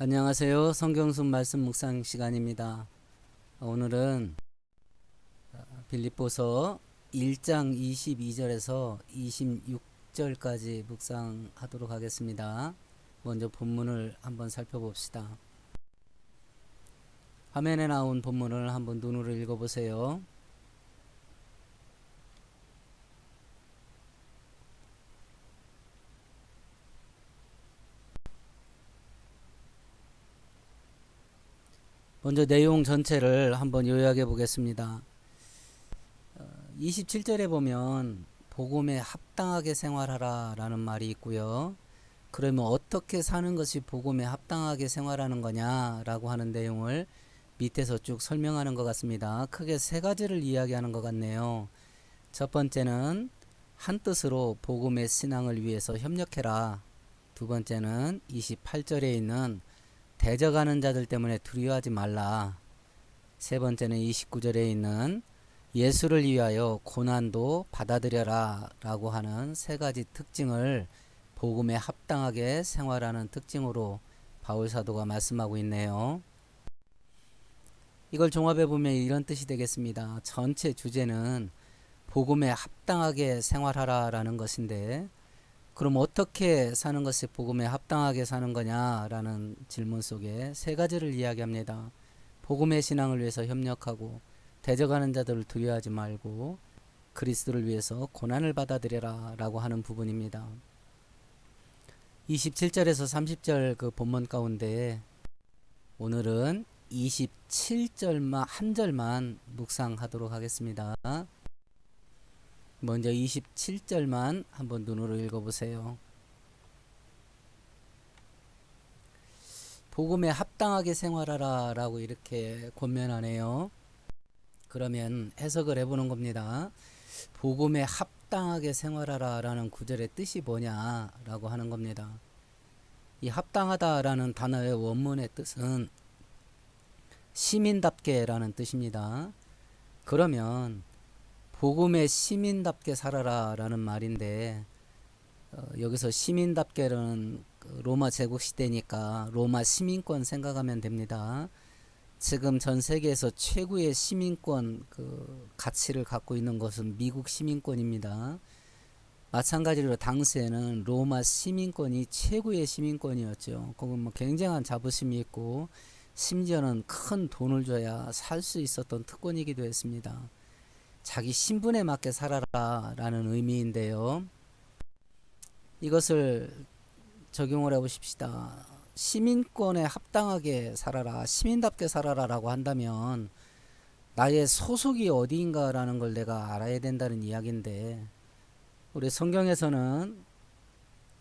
안녕하세요. 성경순 말씀 묵상 시간입니다. 오늘은 빌립보서 1장 22절에서 26절까지 묵상하도록 하겠습니다. 먼저 본문을 한번 살펴봅시다. 화면에 나온 본문을 한번 눈으로 읽어보세요. 먼저 내용 전체를 한번 요약해 보겠습니다. 27절에 보면 복음에 합당하게 생활하라 라는 말이 있고요. 그러면 어떻게 사는 것이 복음에 합당하게 생활하는 거냐 라고 하는 내용을 밑에서 쭉 설명하는 것 같습니다. 크게 세 가지를 이야기하는 것 같네요. 첫 번째는 한 뜻으로 복음의 신앙을 위해서 협력해라. 두 번째는 28절에 있는 대적하는 자들 때문에 두려워하지 말라. 세 번째는 29절에 있는 예수를 위하여 고난도 받아들여라 라고 하는 세 가지 특징을 복음에 합당하게 생활하는 특징으로 바울 사도가 말씀하고 있네요. 이걸 종합해 보면 이런 뜻이 되겠습니다. 전체 주제는 복음에 합당하게 생활하라 라는 것인데, 그럼 어떻게 사는 것이 복음에 합당하게 사는 거냐라는 질문 속에 세 가지를 이야기합니다. 복음의 신앙을 위해서 협력하고, 대적하는 자들을 두려워하지 말고, 그리스도를 위해서 고난을 받아들여라 라고 하는 부분입니다. 27절에서 30절 그 본문 가운데 오늘은 27절만 한 절만 묵상하도록 하겠습니다. 먼저 27절만 한번 눈으로 읽어보세요. 복음에 합당하게 생활하라 라고 이렇게 권면하네요. 그러면 해석을 해보는 겁니다. 복음에 합당하게 생활하라 라는 구절의 뜻이 뭐냐 라고 하는 겁니다. 이 합당하다 라는 단어의 원문의 뜻은 시민답게 라는 뜻입니다. 그러면 복음의 시민답게 살아라 라는 말인데, 여기서 시민답게는 로마 제국 시대니까 로마 시민권 생각하면 됩니다. 지금 전 세계에서 최고의 시민권 가치를 갖고 있는 것은 미국 시민권입니다. 마찬가지로 당시에는 로마 시민권이 최고의 시민권이었죠. 거기 뭐 굉장한 자부심이 있고 심지어는 큰 돈을 줘야 살 수 있었던 특권이기도 했습니다. 자기 신분에 맞게 살아라 라는 의미인데요. 이것을 적용을 해보십시다. 시민권에 합당하게 살아라, 시민답게 살아라 라고 한다면 나의 소속이 어디인가 라는 걸 내가 알아야 된다는 이야기인데, 우리 성경에서는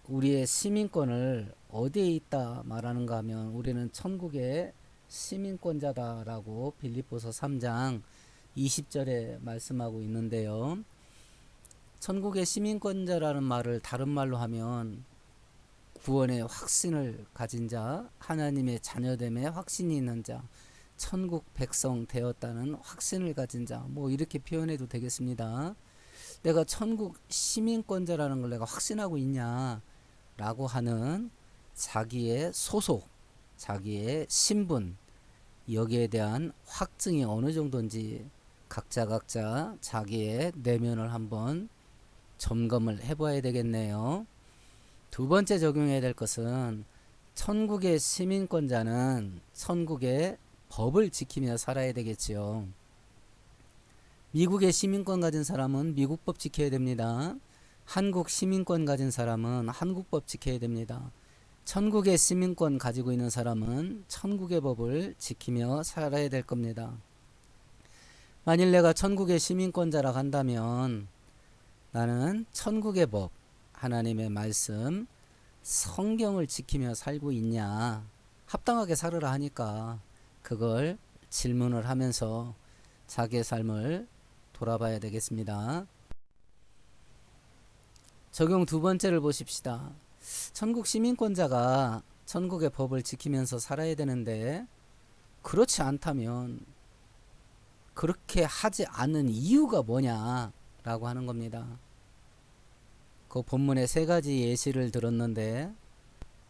우리의 시민권을 어디에 있다 말하는가 하면 우리는 천국의 시민권자다 라고 빌립보서 3장 20절에 말씀하고 있는데요. 천국의 시민권자라는 말을 다른 말로 하면 구원의 확신을 가진 자, 하나님의 자녀됨에 확신이 있는 자, 천국 백성 되었다는 확신을 가진 자, 뭐 이렇게 표현해도 되겠습니다. 내가 천국 시민권자라는 걸 내가 확신하고 있냐 라고 하는 자기의 소속, 자기의 신분, 여기에 대한 확증이 어느 정도인지 각자 자기의 내면을 한번 점검을 해봐야 되겠네요. 두 번째 적용해야 될 것은 천국의 시민권자는 천국의 법을 지키며 살아야 되겠지요. 미국의 시민권 가진 사람은 미국법 지켜야 됩니다. 한국 시민권 가진 사람은 한국법 지켜야 됩니다. 천국의 시민권 가지고 있는 사람은 천국의 법을 지키며 살아야 될 겁니다. 만일 내가 천국의 시민권자라 한다면 나는 천국의 법, 하나님의 말씀, 성경을 지키며 살고 있냐, 합당하게 살으라 하니까 그걸 질문을 하면서 자기의 삶을 돌아봐야 되겠습니다. 적용 두 번째를 보십시다. 천국 시민권자가 천국의 법을 지키면서 살아야 되는데, 그렇지 않다면 그렇게 하지 않는 이유가 뭐냐 라고 하는 겁니다. 그 본문에 세 가지 예시를 들었는데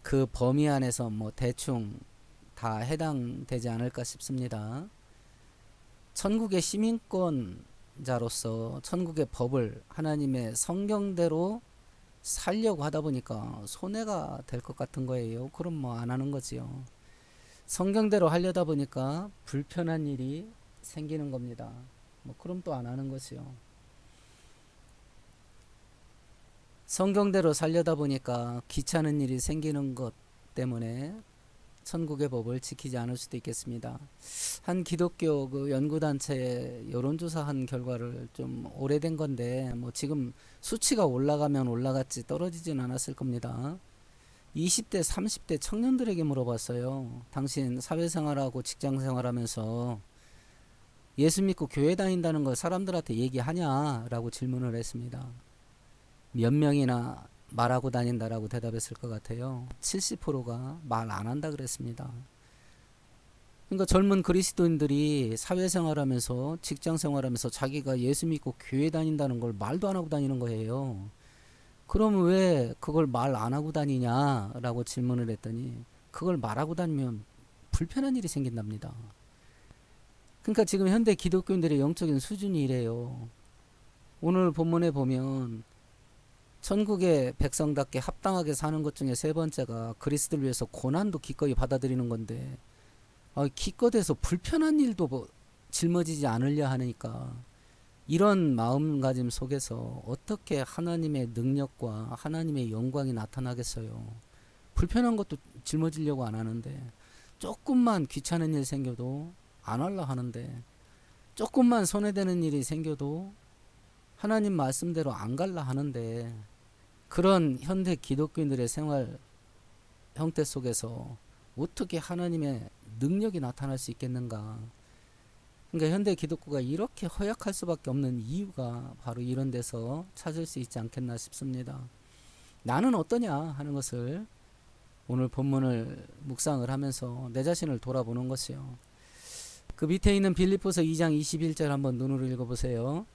그 범위 안에서 뭐 대충 다 해당되지 않을까 싶습니다. 천국의 시민권자로서 천국의 법을 하나님의 성경대로 살려고 하다 보니까 손해가 될 것 같은 거예요. 그럼 뭐 안 하는 거지요. 성경대로 하려다 보니까 불편한 일이 생기는 겁니다. 뭐 그럼 또 안 하는 거지요. 성경대로 살려다 보니까 귀찮은 일이 생기는 것 때문에 천국의 법을 지키지 않을 수도 있겠습니다. 한 기독교 그 연구단체 여론조사한 결과를 좀 오래된 건데 뭐 지금 수치가 올라가면 올라갔지 떨어지진 않았을 겁니다. 20대 30대 청년들에게 물어봤어요. 당신 사회생활하고 직장생활하면서 예수 믿고 교회 다닌다는 걸 사람들한테 얘기하냐 라고 질문을 했습니다. 몇 명이나 말하고 다닌다라고 대답했을 것 같아요. 70%가 말 안 한다 그랬습니다. 그러니까 젊은 그리스도인들이 사회생활하면서 직장생활하면서 자기가 예수 믿고 교회 다닌다는 걸 말도 안 하고 다니는 거예요. 그러면 왜 그걸 말 안 하고 다니냐라고 질문을 했더니 그걸 말하고 다니면 불편한 일이 생긴답니다. 그러니까 지금 현대 기독교인들의 영적인 수준이 이래요. 오늘 본문에 보면 천국의 백성답게 합당하게 사는 것 중에 세 번째가 그리스도를 위해서 고난도 기꺼이 받아들이는 건데 기껏해서 불편한 일도 뭐 짊어지지 않으려 하니까 이런 마음가짐 속에서 어떻게 하나님의 능력과 하나님의 영광이 나타나겠어요. 불편한 것도 짊어지려고 안 하는데 조금만 귀찮은 일 생겨도 안 하려 하는데 조금만 손해되는 일이 생겨도 하나님 말씀대로 안 갈라 하는데 그런 현대 기독교인들의 생활 형태 속에서 어떻게 하나님의 능력이 나타날 수 있겠는가. 그러니까 현대 기독교가 이렇게 허약할 수밖에 없는 이유가 바로 이런 데서 찾을 수 있지 않겠나 싶습니다. 나는 어떠냐 하는 것을 오늘 본문을 묵상을 하면서 내 자신을 돌아보는 것이요. 그 밑에 있는 빌립보서 2장 21절 한번 눈으로 읽어보세요.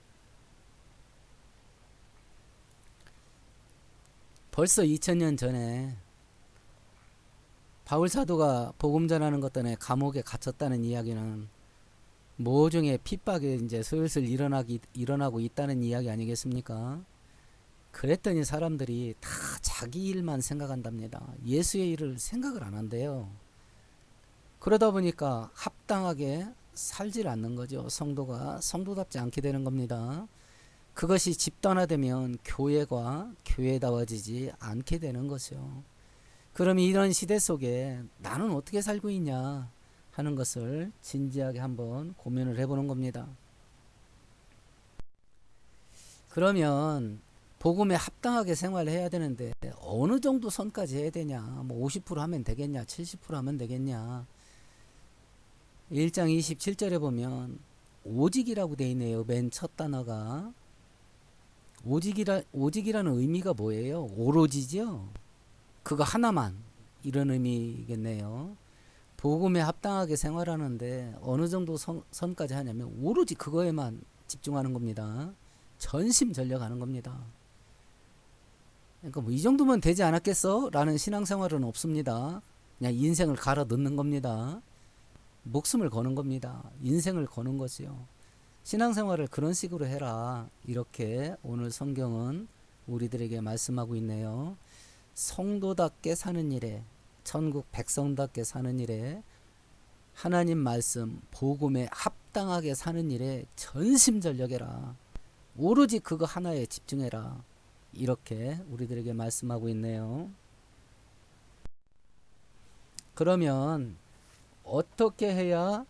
벌써 2000년 전에 바울 사도가 복음 전하는 것 때문에 감옥에 갇혔다는 이야기는 모종의 핍박이 이제 슬슬 일어나고 있다는 이야기 아니겠습니까? 그랬더니 사람들이 다 자기 일만 생각한답니다. 예수의 일을 생각을 안 한대요. 그러다 보니까 합당하게 살질 않는 거죠. 성도가 성도답지 않게 되는 겁니다. 그것이 집단화되면 교회가 교회다워지지 않게 되는 것이요. 그럼 이런 시대 속에 나는 어떻게 살고 있냐 하는 것을 진지하게 한번 고민을 해보는 겁니다. 그러면 복음에 합당하게 생활을 해야 되는데 어느 정도 선까지 해야 되냐, 뭐 50% 하면 되겠냐, 70% 하면 되겠냐. 1장 27절에 보면 오직이라고 되어 있네요. 맨 첫 단어가 오직이라는 의미가 뭐예요? 오로지죠. 그거 하나만, 이런 의미겠네요. 복음에 합당하게 생활하는데 어느 정도 선까지 하냐면 오로지 그거에만 집중하는 겁니다. 전심전력하는 겁니다. 그러니까 뭐 이 정도면 되지 않았겠어? 라는 신앙생활은 없습니다. 그냥 인생을 갈아 넣는 겁니다. 목숨을 거는 겁니다. 인생을 거는 거지요. 신앙생활을 그런 식으로 해라. 이렇게 오늘 성경은 우리들에게 말씀하고 있네요. 성도답게 사는 일에, 천국 백성답게 사는 일에, 하나님 말씀 복음에 합당하게 사는 일에 전심전력해라. 오로지 그거 하나에 집중해라. 이렇게 우리들에게 말씀하고 있네요. 그러면 어떻게 해야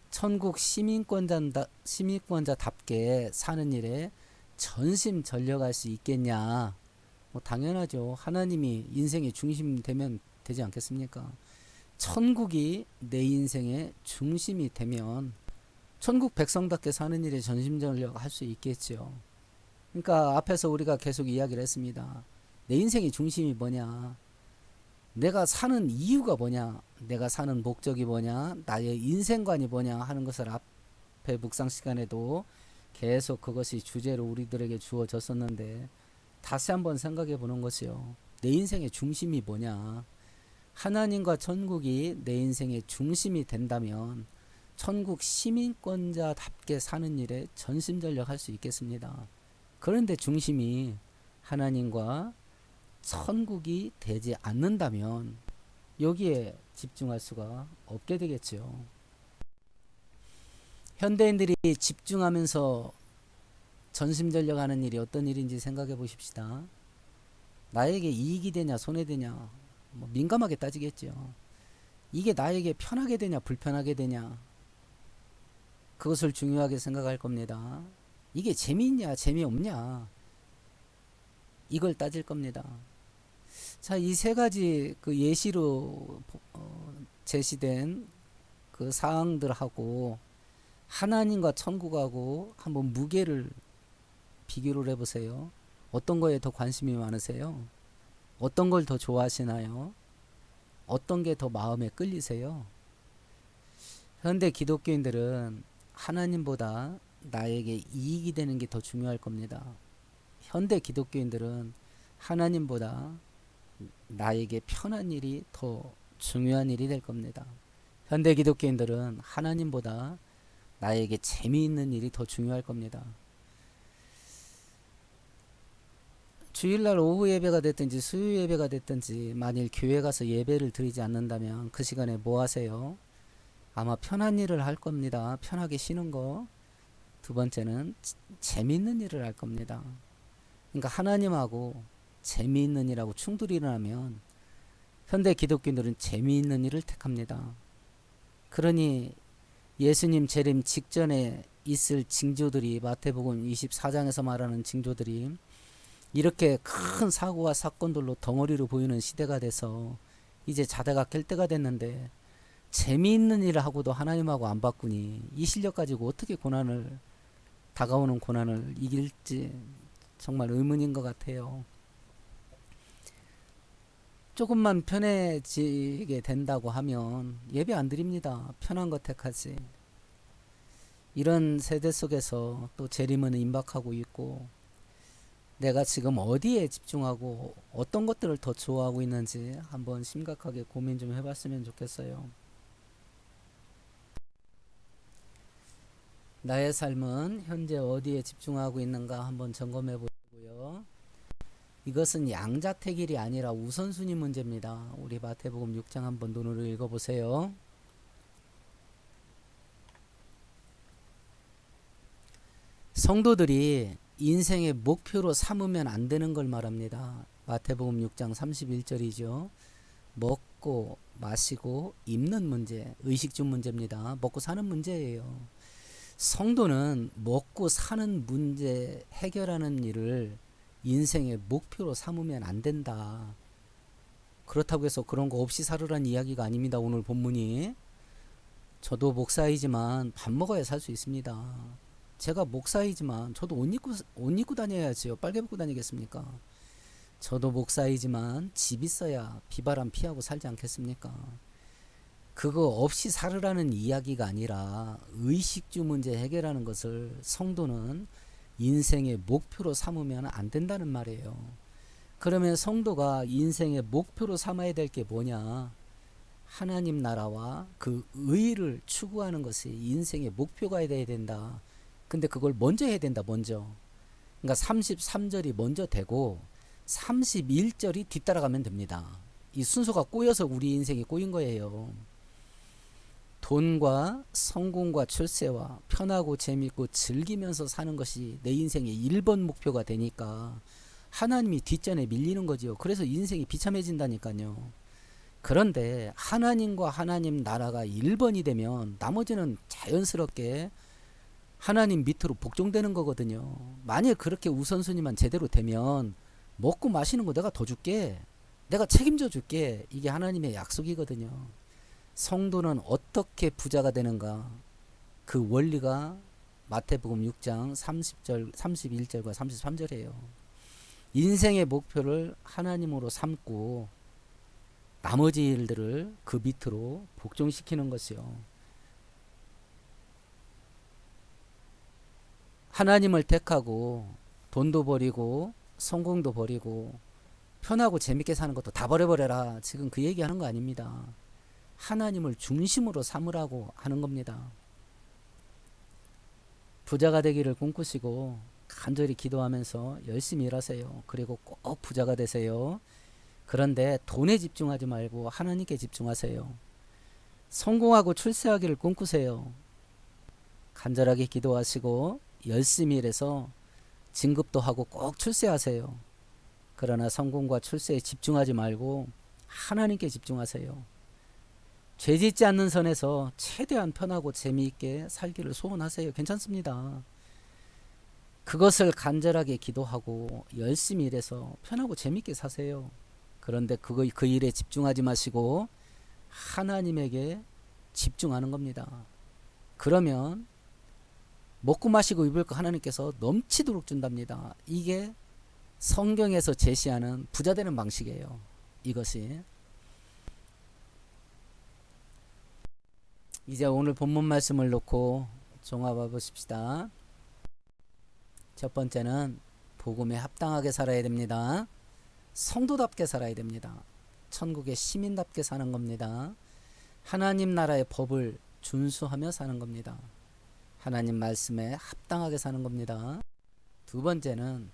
천국 시민권자답게 사는 일에 전심전력할 수 있겠냐? 뭐 당연하죠. 하나님이 인생의 중심 되면 되지 않겠습니까? 천국이 내 인생의 중심이 되면 천국 백성답게 사는 일에 전심전력 할 수 있겠죠. 그러니까 앞에서 우리가 계속 이야기를 했습니다. 내 인생의 중심이 뭐냐? 내가 사는 이유가 뭐냐? 내가 사는 목적이 뭐냐? 나의 인생관이 뭐냐? 하는 것을 앞에 묵상 시간에도 계속 그것이 주제로 우리들에게 주어졌었는데 다시 한번 생각해 보는 것이요. 내 인생의 중심이 뭐냐? 하나님과 천국이 내 인생의 중심이 된다면 천국 시민권자답게 사는 일에 전심전력할 수 있겠습니다. 그런데 중심이 하나님과 천국이 되지 않는다면 여기에 집중할 수가 없게 되겠죠. 현대인들이 집중하면서 전심전력하는 일이 어떤 일인지 생각해 보십시다. 나에게 이익이 되냐 손해되냐 뭐 민감하게 따지겠죠. 이게 나에게 편하게 되냐 불편하게 되냐 그것을 중요하게 생각할 겁니다. 이게 재미있냐 재미없냐 이걸 따질 겁니다. 자, 이 세 가지 그 예시로 제시된 그 사항들하고 하나님과 천국하고 한번 무게를 비교를 해보세요. 어떤 거에 더 관심이 많으세요? 어떤 걸 더 좋아하시나요? 어떤 게 더 마음에 끌리세요? 현대 기독교인들은 하나님보다 나에게 이익이 되는 게 더 중요할 겁니다. 현대 기독교인들은 하나님보다 나에게 편한 일이 더 중요한 일이 될 겁니다. 현대 기독교인들은 하나님보다 나에게 재미있는 일이 더 중요할 겁니다. 주일날 오후 예배가 됐든지 수요 예배가 됐든지 만일 교회 가서 예배를 드리지 않는다면 그 시간에 뭐 하세요? 아마 편한 일을 할 겁니다. 편하게 쉬는 거. 두 번째는 재미있는 일을 할 겁니다. 그러니까 하나님하고 재미있는 일하고 충돌이 일어나면 현대 기독교인들은 재미있는 일을 택합니다. 그러니 예수님 재림 직전에 있을 징조들이 마태복음 24장에서 말하는 징조들이 이렇게 큰 사고와 사건들로 덩어리로 보이는 시대가 돼서 이제 자다가 깰 때가 됐는데 재미있는 일을 하고도 하나님하고 안 바꾸니 이 실력 가지고 어떻게 다가오는 고난을 이길지 정말 의문인 것 같아요. 조금만 편해지게 된다고 하면 예배 안 드립니다. 편한 것 택하지. 이런 세대 속에서 또 재림은 임박하고 있고 내가 지금 어디에 집중하고 어떤 것들을 더 좋아하고 있는지 한번 심각하게 고민 좀 해봤으면 좋겠어요. 나의 삶은 현재 어디에 집중하고 있는가 한번 점검해 보시고요. 이것은 양자택일이 아니라 우선순위 문제입니다. 우리 마태복음 6장 한번 눈으로 읽어보세요. 성도들이 인생의 목표로 삼으면 안 되는 걸 말합니다. 마태복음 6장 31절이죠. 먹고 마시고 입는 문제, 의식주 문제입니다. 먹고 사는 문제예요. 성도는 먹고 사는 문제 해결하는 일을 인생의 목표로 삼으면 안 된다. 그렇다고 해서 그런 거 없이 살으란 이야기가 아닙니다. 오늘 본문이. 저도 목사이지만 밥 먹어야 살 수 있습니다. 제가 목사이지만 저도 옷 입고 다녀야지요. 빨개 입고 다니겠습니까? 저도 목사이지만 집 있어야 비바람 피하고 살지 않겠습니까? 그거 없이 살으라는 이야기가 아니라 의식주 문제 해결하는 것을 성도는 인생의 목표로 삼으면 안 된다는 말이에요. 그러면 성도가 인생의 목표로 삼아야 될 게 뭐냐? 하나님 나라와 그 의를 추구하는 것이 인생의 목표가 돼야 된다. 근데 그걸 먼저 해야 된다. 먼저. 그러니까 33절이 먼저 되고 31절이 뒤따라가면 됩니다. 이 순서가 꼬여서 우리 인생이 꼬인 거예요. 돈과 성공과 출세와 편하고 재밌고 즐기면서 사는 것이 내 인생의 1번 목표가 되니까 하나님이 뒷전에 밀리는 거지요. 그래서 인생이 비참해진다니까요. 그런데 하나님과 하나님 나라가 1번이 되면 나머지는 자연스럽게 하나님 밑으로 복종되는 거거든요. 만약 그렇게 우선순위만 제대로 되면 먹고 마시는 거 내가 더 줄게. 내가 책임져 줄게. 이게 하나님의 약속이거든요. 성도는 어떻게 부자가 되는가? 그 원리가 마태복음 6장 30절, 31절과 33절이에요. 인생의 목표를 하나님으로 삼고 나머지 일들을 그 밑으로 복종시키는 것이요. 하나님을 택하고 돈도 버리고 성공도 버리고 편하고 재밌게 사는 것도 다 버려버려라. 지금 그 얘기하는 거 아닙니다. 하나님을 중심으로 삼으라고 하는 겁니다. 부자가 되기를 꿈꾸시고 간절히 기도하면서 열심히 일하세요. 그리고 꼭 부자가 되세요. 그런데 돈에 집중하지 말고 하나님께 집중하세요. 성공하고 출세하기를 꿈꾸세요. 간절하게 기도하시고 열심히 일해서 진급도 하고 꼭 출세하세요. 그러나 성공과 출세에 집중하지 말고 하나님께 집중하세요. 죄짓지 않는 선에서 최대한 편하고 재미있게 살기를 소원하세요. 괜찮습니다. 그것을 간절하게 기도하고 열심히 일해서 편하고 재미있게 사세요. 그런데 그 일에 집중하지 마시고 하나님에게 집중하는 겁니다. 그러면 먹고 마시고 입을 거 하나님께서 넘치도록 준답니다. 이게 성경에서 제시하는 부자 되는 방식이에요. 이것이. 이제 오늘 본문 말씀을 놓고 종합해 보십시다. 첫 번째는 복음에 합당하게 살아야 됩니다. 성도답게 살아야 됩니다. 천국의 시민답게 사는 겁니다. 하나님 나라의 법을 준수하며 사는 겁니다. 하나님 말씀에 합당하게 사는 겁니다. 두 번째는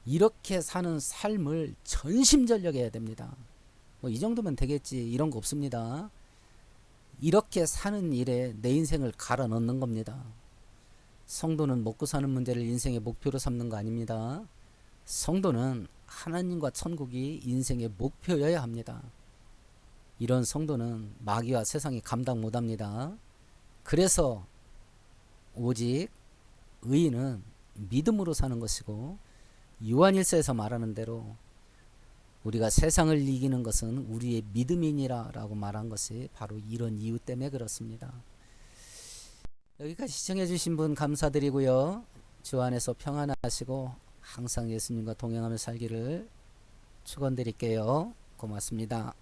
이렇게 사는 삶을 전심전력해야 됩니다. 뭐 이 정도면 되겠지 이런 거 없습니다. 이렇게 사는 일에 내 인생을 갈아 넣는 겁니다. 성도는 먹고 사는 문제를 인생의 목표로 삼는 거 아닙니다. 성도는 하나님과 천국이 인생의 목표여야 합니다. 이런 성도는 마귀와 세상이 감당 못합니다. 그래서 오직 의인은 믿음으로 사는 것이고 요한일서에서 말하는 대로 우리가 세상을 이기는 것은 우리의 믿음이니라 라고 말한 것이 바로 이런 이유 때문에 그렇습니다. 여기까지 시청해 주신 분 감사드리고요. 주 안에서 평안하시고 항상 예수님과 동행하며 살기를 축원드릴게요. 고맙습니다.